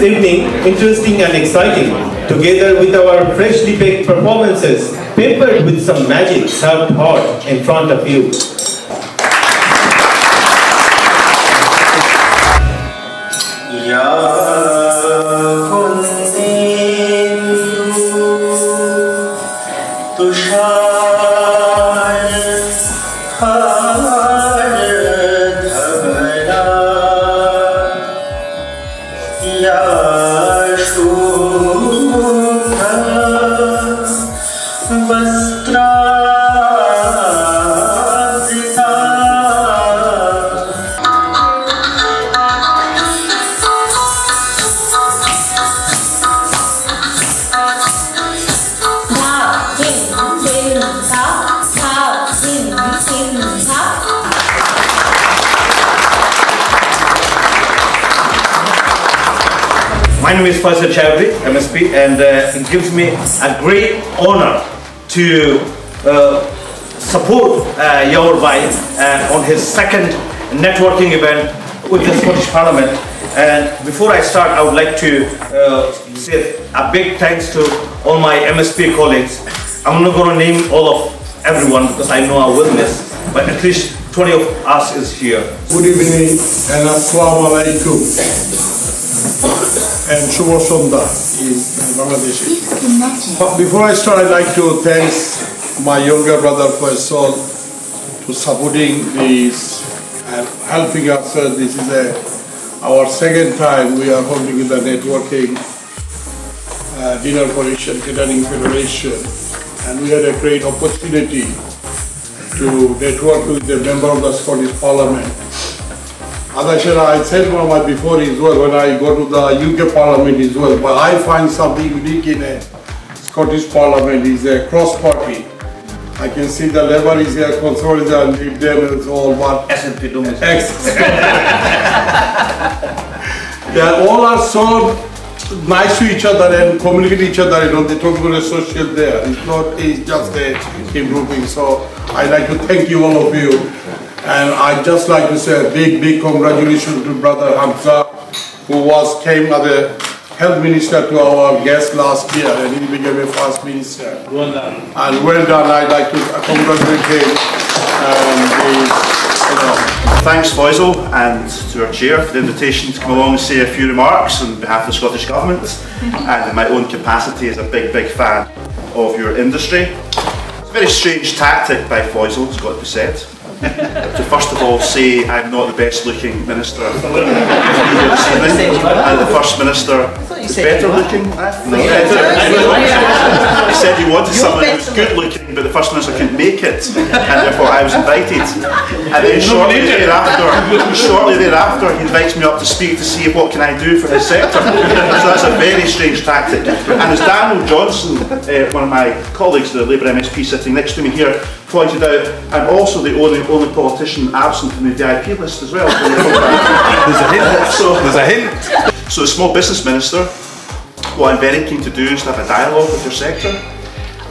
evening interesting and exciting, together with our freshly baked performances, peppered with some magic served hot in front of you. My name is Faisal Chowdhury, MSP, and it gives me a great honour to support Yawar Bhai on his second networking event with the Scottish Parliament. And before I start, I would like to say a big thanks to all my MSP colleagues. I'm not going to name all of everyone because I know I will miss, but at least 20 of us is here. Good evening and Assalamu alaikum. And Shubha Sondha in Bangladesh. But before I start, I'd like to thank my younger brother Faisal to supporting this and helping us. This is our second time we are holding the networking dinner coalition, catering federation, and we had a great opportunity to network with the member of the Scottish Parliament. As I said before as well, when I go to the UK Parliament as well, but I find something unique in a Scottish Parliament is a cross-party. I can see the Labour is here, Conservative and Lib Dem is all one. SNP They all are so nice to each other and communicate each other, you know, they talk about a social there. It's just a team grouping. So I'd like to thank you, all of you. And I'd just like to say a big congratulations to Brother Hamza, who came as a health minister to our guest last year, and he became a first minister. Well done. And well done. I'd like to congratulate him. Thanks Faisal and to our chair for the invitation to come along and say a few remarks on behalf of the Scottish Government, and in my own capacity as a big fan of your industry. It's a very strange tactic by Faisal, it's got to be said. To first of all say I'm not the best looking minister this evening, and the First Minister is better looking. He said he wanted someone who was good looking, but the First Minister couldn't make it, and therefore I was invited. And then shortly thereafter he invites me up to speak to see what can I do for his sector. So that's a very strange tactic. And as Daniel Johnson, one of my colleagues, the Labour MSP sitting next to me here, pointed out, I'm also the only politician absent from the VIP list as well. There's a hint. So as Small Business Minister, what I'm very keen to do is to have a dialogue with your sector,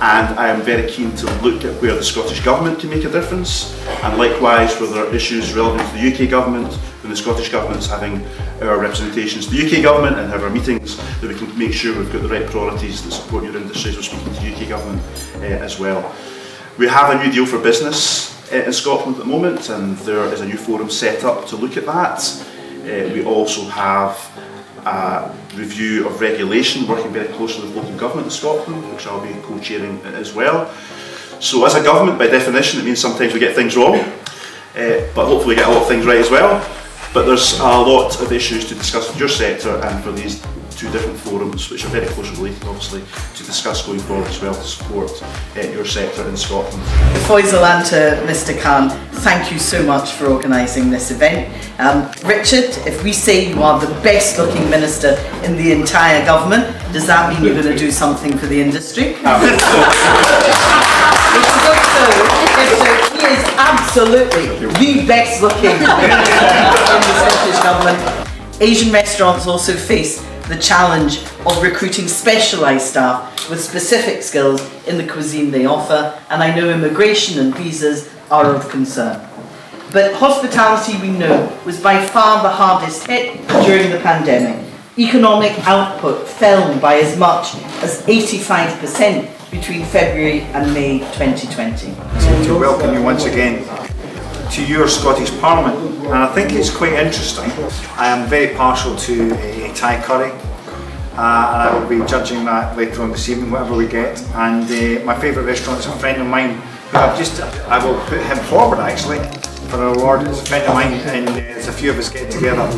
and I am very keen to look at where the Scottish Government can make a difference, and likewise where there are issues relevant to the UK Government, when the Scottish Government is having our representations to the UK Government and have our meetings, that we can make sure we've got the right priorities that support your industry as we're speaking to the UK Government as well. We have a new deal for business in Scotland at the moment, and there is a new forum set up to look at that. We also have a review of regulation, working very closely with local government in Scotland, which I'll be co-chairing as well. So as a government, by definition, it means sometimes we get things wrong, but hopefully we get a lot of things right as well. But there's a lot of issues to discuss with your sector, and for these two different forums, which are very closely related obviously, to discuss going forward as well to support your sector in Scotland. Faisal and to Mr Khan, thank you so much for organising this event. Richard, if we say you are the best looking minister in the entire government, does that mean you're going to do something for the industry? He is absolutely the best looking minister in the Scottish Government. Asian restaurants also face the challenge of recruiting specialised staff with specific skills in the cuisine they offer, and I know immigration and visas are of concern. But hospitality, we know, was by far the hardest hit during the pandemic. economic output fell by as much as 85% between February and May 2020. To welcome you once again to your Scottish Parliament, and I think it's quite interesting. I am very partial to a Thai curry, and I will be judging that later on this evening, whatever we get. And my favourite restaurant is a friend of mine who I will put him forward actually for an award. It's a friend of mine, and there's a few of us get together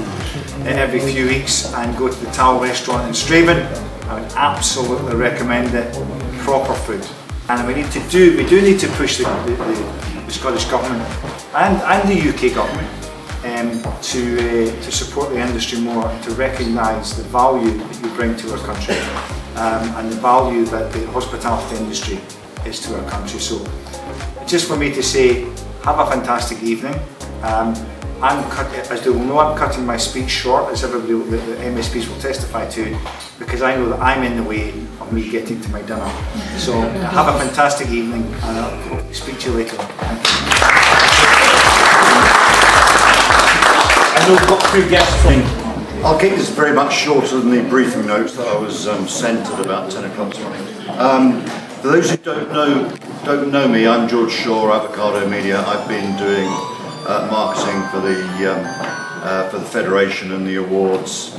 every few weeks and go to the Tal restaurant in Straven. I would absolutely recommend it. Proper food, and we do need to push the Scottish Government and the UK Government to support the industry more, and to recognise the value that you bring to our country, and the value that the hospitality industry is to our country. So just for me to say, have a fantastic evening. As they will know, I'm cutting my speech short, as everybody, the MSPs will testify to, because I know that I'm in the way of me getting to my dinner. So have a fantastic evening, and I'll speak to you later on. Thank you. I know we've got 2 guests from. I'll keep this very much shorter than the briefing notes that I was sent at about 10 o'clock this morning. For those who don't know me, I'm George Shaw, Avocado Media. I've been doing marketing for the Federation and the awards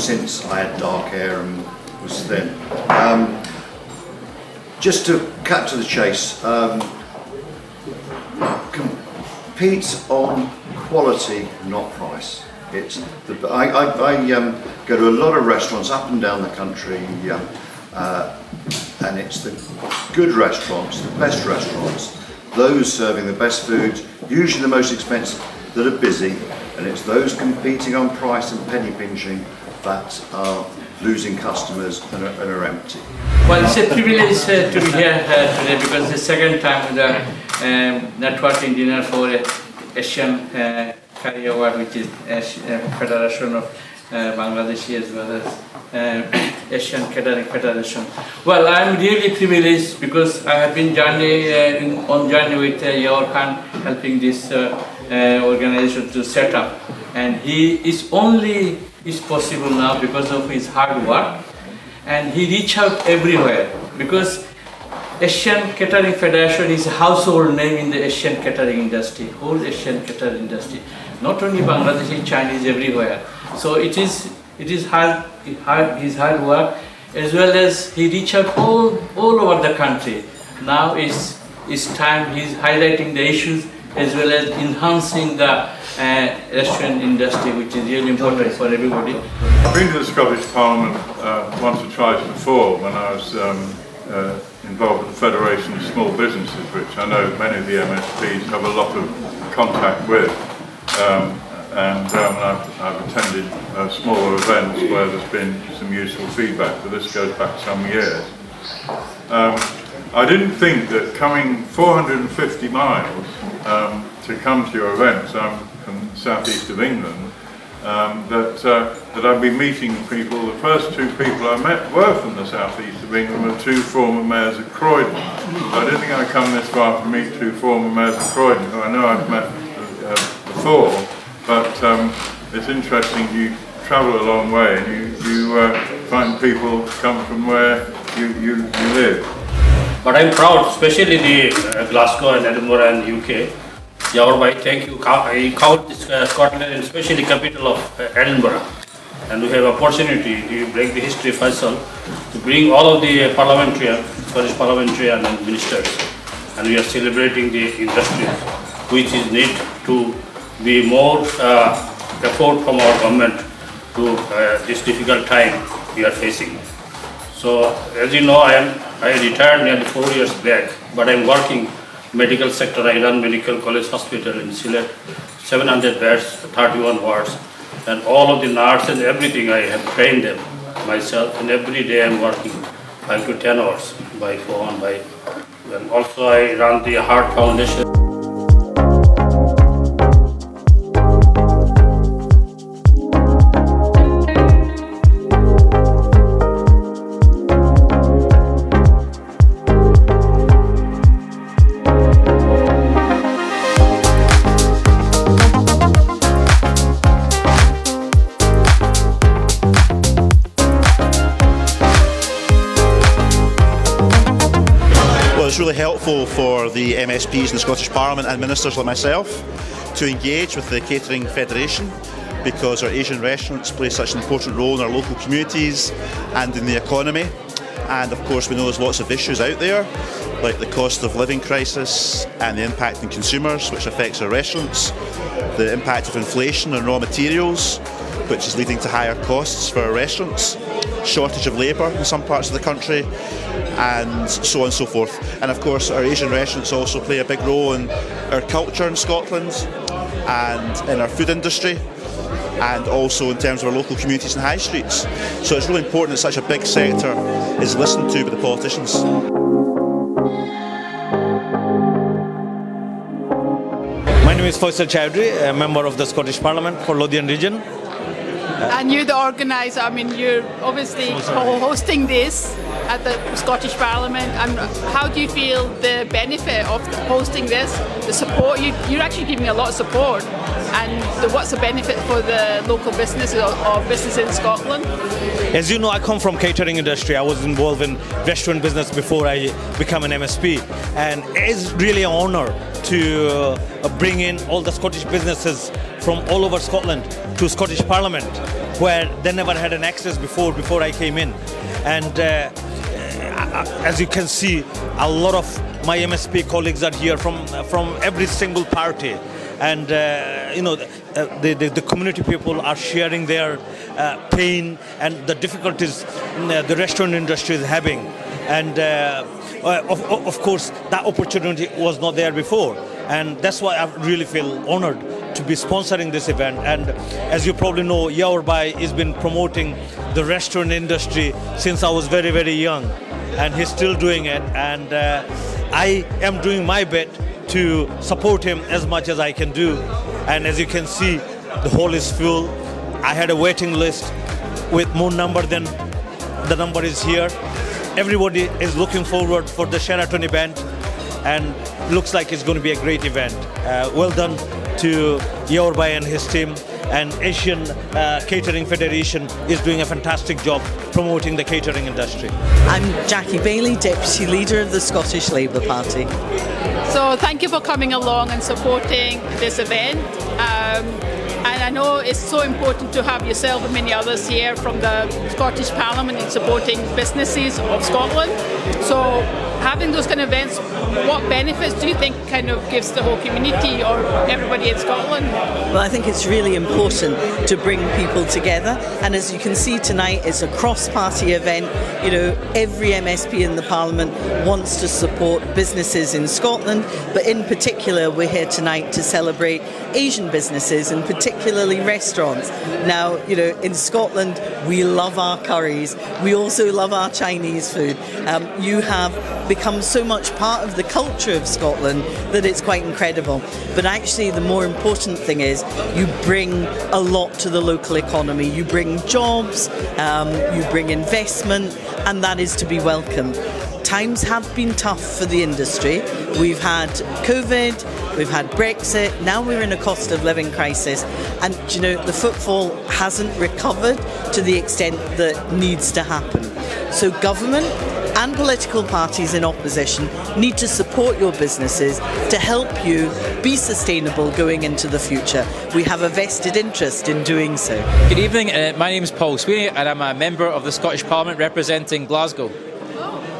since I had dark hair and was thin. Just to cut to the chase, compete on quality, not price. I go to a lot of restaurants up and down the country, and it's the good restaurants, the best restaurants, those serving the best food, usually the most expensive, that are busy, and it's those competing on price and penny pinching that are losing customers and are empty. Well, it's a privilege to be here today, because the second time the networking dinner for Asian Curry Award, which is Federation of Bangladeshi as well as Asian Catering Federation. Well, I'm really privileged because I have been on journey with Yaur Khan, helping this organization to set up, and he is possible now because of his hard work, and he reach out everywhere, because Asian Catering Federation is a household name in the Asian catering industry, whole Asian catering industry, not only Bangladeshi, Chinese, everywhere. So it is his hard work, as well as he reach out all over the country. Now it's time he's highlighting the issues as well as enhancing the restaurant industry, which is really important for everybody. I've been to the Scottish Parliament once or twice before when I was involved with the Federation of Small Businesses, which I know many of the MSPs have a lot of contact with. I've attended smaller events where there's been some useful feedback, but this goes back some years. I didn't think that coming 450 miles to come to your events, I'm from the southeast of England, that I'd be meeting people. The first 2 people I met were from the southeast of England, were 2 former mayors of Croydon. I didn't think I'd come this far to meet 2 former mayors of Croydon, who I know I've met before. But it's interesting, you travel a long way and you find people come from where you live. But I'm proud, especially the Glasgow and Edinburgh and UK. Yaur, thank you. I count Scotland, and especially the capital of Edinburgh. And we have opportunity to break the history, Faisal, to bring all of the Scottish parliamentarian and ministers. And we are celebrating the industry, which is need to be more effort from our government to this difficult time we are facing. So, as you know, I retired nearly 4 years back, but I'm working medical sector. I run Medical College Hospital in Sylhet, 700 beds, 31 wards, and all of the nurses and everything I have trained them myself, and every day I'm working 5 to 10 hours by phone, and also I run the Heart Foundation. helpful for the MSPs in the Scottish Parliament and ministers like myself to engage with the Catering Federation, because our Asian restaurants play such an important role in our local communities and in the economy. And of course we know there's lots of issues out there, like the cost of living crisis and the impact on consumers, which affects our restaurants, the impact of inflation on raw materials, which is leading to higher costs for our restaurants, shortage of labour in some parts of the country, and so on and so forth. And of course our Asian restaurants also play a big role in our culture in Scotland and in our food industry, and also in terms of our local communities and high streets. So it's really important that such a big sector is listened to by the politicians. My name is Faisal Chowdhury, a member of the Scottish Parliament for Lothian region. And you're the organiser, I mean, you're obviously hosting this at the Scottish Parliament. And how do you feel the benefit of hosting this, the support? You're actually giving a lot of support. And what's the benefit for the local businesses or businesses in Scotland? As you know, I come from catering industry. I was involved in restaurant business before I became an MSP. And it's really an honour to bring in all the Scottish businesses from all over Scotland to Scottish Parliament, where they never had an access before I came in. And as you can see, a lot of my MSP colleagues are here from every single party. And the community people are sharing their pain and the difficulties the restaurant industry is having. And of course, that opportunity was not there before. And that's why I really feel honoured to be sponsoring this event. And as you probably know, Yaorbhai has been promoting the restaurant industry since I was very, very young. And he's still doing it. And I am doing my bit to support him as much as I can do. And as you can see, the hall is full. I had a waiting list with more number than the number is here. Everybody is looking forward for the Sheraton event, and looks like it's going to be a great event. Well done to Yaorbhai and his team, and Asian Catering Federation is doing a fantastic job promoting the catering industry. I'm Jackie Bailey, Deputy Leader of the Scottish Labour Party. So thank you for coming along and supporting this event. And I know it's so important to have yourself and many others here from the Scottish Parliament in supporting businesses of Scotland. So having those kind of events, what benefits do you think kind of gives the whole community or everybody in Scotland? Well, I think it's really important to bring people together, and as you can see tonight, it's a cross-party event. You know, every MSP in the Parliament wants to support businesses in Scotland, but in particular we're here tonight to celebrate Asian businesses and particularly restaurants. Now, you know, in Scotland we love our curries, we also love our Chinese food. You have become so much part of the culture of Scotland that it's quite incredible. But actually the more important thing is you bring a lot to the local economy. You bring jobs, you bring investment, and that is to be welcomed. Times have been tough for the industry. We've had COVID, we've had Brexit, now we're in a cost of living crisis, and you know, the footfall hasn't recovered to the extent that needs to happen. So government and political parties in opposition need to support your businesses to help you be sustainable going into the future. We have a vested interest in doing so. Good evening, my name is Paul Sweeney and I'm a member of the Scottish Parliament representing Glasgow.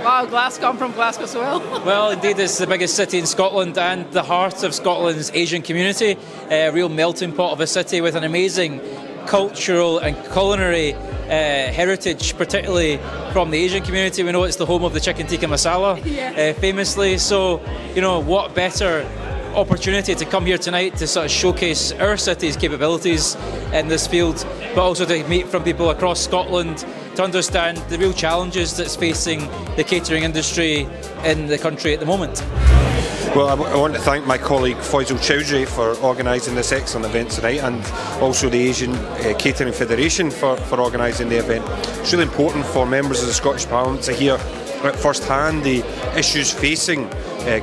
Wow, Glasgow, I'm from Glasgow as well. Well, indeed, it's the biggest city in Scotland and the heart of Scotland's Asian community, a real melting pot of a city with an amazing cultural and culinary heritage, particularly from the Asian community. We know it's the home of the chicken tikka masala, famously. So, you know, what better opportunity to come here tonight to sort of showcase our city's capabilities in this field, but also to meet from people across Scotland to understand the real challenges that's facing the catering industry in the country at the moment. Well, I want to thank my colleague Faisal Chowdhury for organising this excellent event tonight, and also the Asian Catering Federation for organising the event. It's really important for members of the Scottish Parliament to hear at first hand the issues facing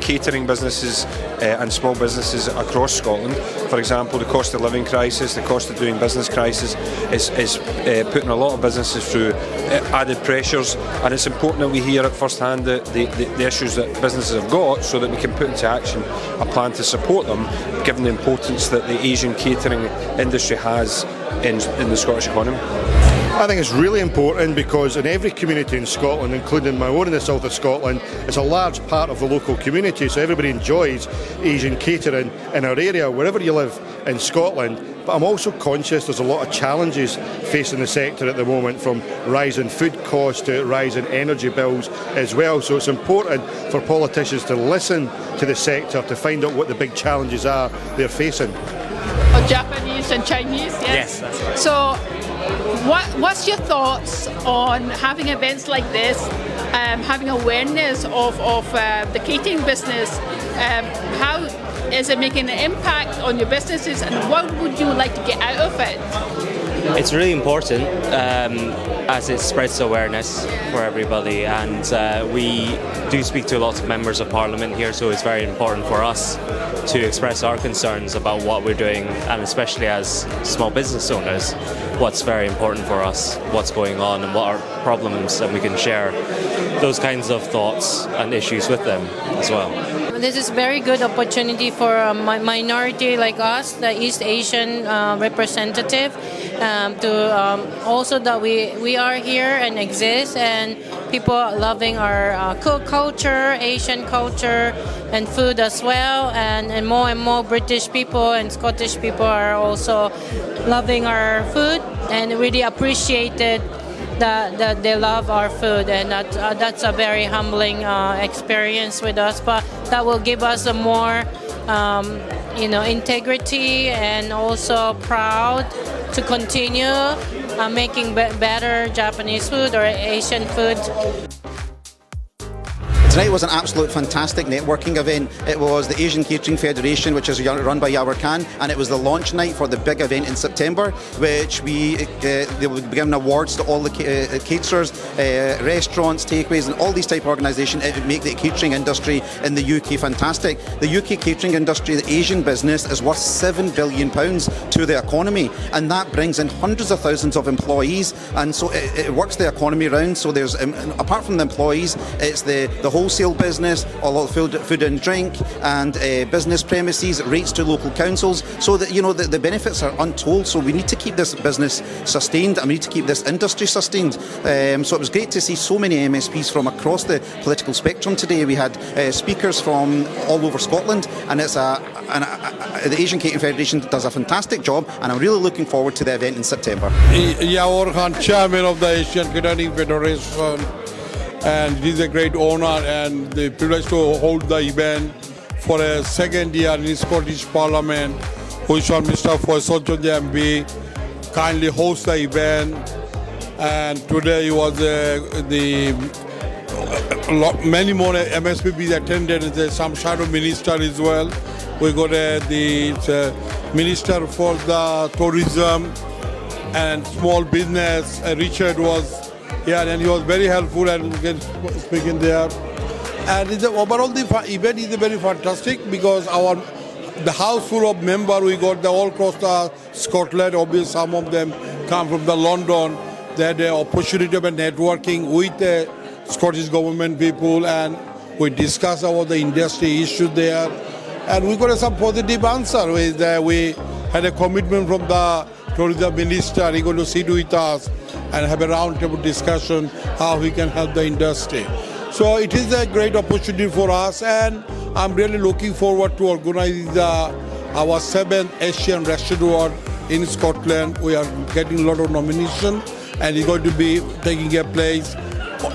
catering businesses and small businesses across Scotland. For example, the cost of living crisis, the cost of doing business crisis is putting a lot of businesses through added pressures, and it's important that we hear at first hand the issues that businesses have got, so that we can put into action a plan to support them, given the importance that the Asian catering industry has in the Scottish economy. I think it's really important because in every community in Scotland, including my own in the south of Scotland, it's a large part of the local community, so everybody enjoys Asian catering in our area, wherever you live in Scotland. But I'm also conscious there's a lot of challenges facing the sector at the moment, from rising food costs to rising energy bills as well. So it's important for politicians to listen to the sector to find out what the big challenges are they're facing. Japanese and Chinese, yes? Yes, that's right. So what's your thoughts on having events like this, having awareness of the catering business? How is it making an impact on your businesses, and what would you like to get out of it? It's really important as it spreads awareness for everybody, and we do speak to lots of members of Parliament here, so it's very important for us to express our concerns about what we're doing, and especially as small business owners, what's very important for us, what's going on and what are problems, and we can share those kinds of thoughts and issues with them as well. This is very good opportunity for a minority like us, the East Asian representative, to also that we are here and exist, and people are loving our culture, Asian culture and food as well, and more British people and Scottish people are also loving our food and really appreciated that they love our food, and that's a very humbling experience with us, but that will give us a more integrity and also proud to continue making better Japanese food or Asian food. Tonight was an absolute fantastic networking event. It was the Asian Catering Federation, which is run by Yawar Khan, and it was the launch night for the big event in September, which they will be giving awards to all the caterers, restaurants, takeaways, and all these type of organisations that make the catering industry in the UK fantastic. The UK catering industry, the Asian business, is worth £7 billion to the economy, and that brings in hundreds of thousands of employees, and so it works the economy round. So there's, apart from the employees, it's the wholesale business, a lot of food and drink, and business premises, rates to local councils, so that the benefits are untold. So we need to keep this business sustained, and we need to keep this industry sustained. So it was great to see so many MSPs from across the political spectrum today. We had speakers from all over Scotland, and the Asian Catering Federation does a fantastic job, and I'm really looking forward to the event in September. Yawar Khan, Chairman of the Asian Catering Federation, and it is a great honor and the privilege to hold the event for a second year in the Scottish Parliament, which Mr. Faisal Choudhury MP kindly host the event. And today was many more MSPs attended. There's some shadow minister as well. We got the Minister for the Tourism and Small Business. Richard was here, and he was very helpful and speaking there. And overall, the event is very fantastic because the house full of members, we got all across Scotland. Obviously, some of them come from London. They had the opportunity of networking with the Scottish government people, and we discussed about the industry issues there. And we got some positive answer. We had a commitment from the tourism minister. He's going to sit with us and have a roundtable discussion how we can help the industry. So it is a great opportunity for us, and I'm really looking forward to organizing our 7th Asian Restaurant Award in Scotland. We are getting a lot of nominations, and it's going to be taking a place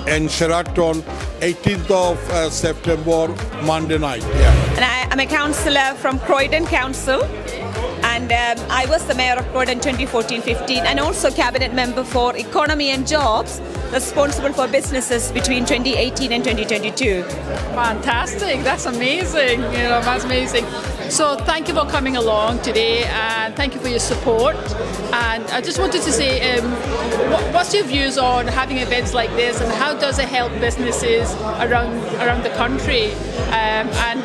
in Sheraton, 18th of September, Monday night. Yeah. And I'm a councillor from Croydon Council. And I was the mayor of Croydon 2014-15, and also cabinet member for economy and jobs, responsible for businesses between 2018 and 2022. Fantastic! That's amazing. That's amazing. So thank you for coming along today, and thank you for your support. And I just wanted to say, what's your views on having events like this, and how does it help businesses around the country? And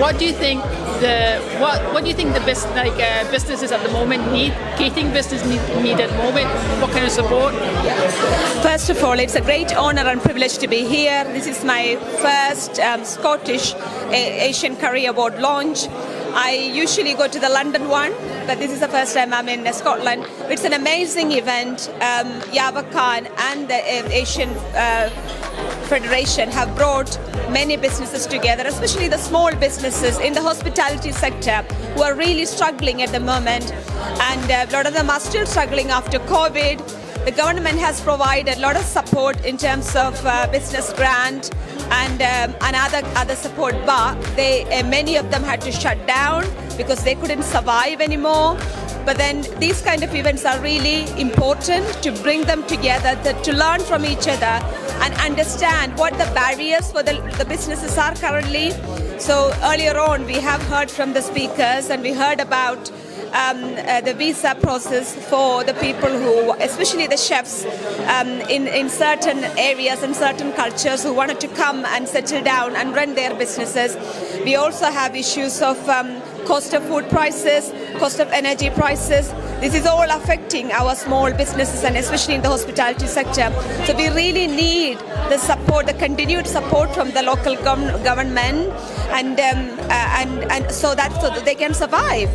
what do you think what do you think the businesses at the moment need? Catering business need at the moment. What kind of support? First of all, it's a great honour and privilege to be here. This is my first Scottish Asian Curry Award launch. I usually go to the London one, but this is the first time I'm in Scotland. It's an amazing event. Yava Khan and the Asian Federation have brought many businesses together, especially the small businesses in the hospitality sector who are really struggling at the moment. And a lot of them are still struggling after COVID. The government has provided a lot of support in terms of business grant and other support, but many of them had to shut down because they couldn't survive anymore. But then these kind of events are really important to bring them together, to learn from each other and understand what the barriers for the businesses are currently. So earlier on we have heard from the speakers, and we heard about the visa process for the people who, especially the chefs in certain areas and certain cultures who wanted to come and settle down and run their businesses. We also have issues of cost of food prices, cost of energy prices. This is all affecting our small businesses, and especially in the hospitality sector. So we really need the support, the continued support from the local government, and so that they can survive.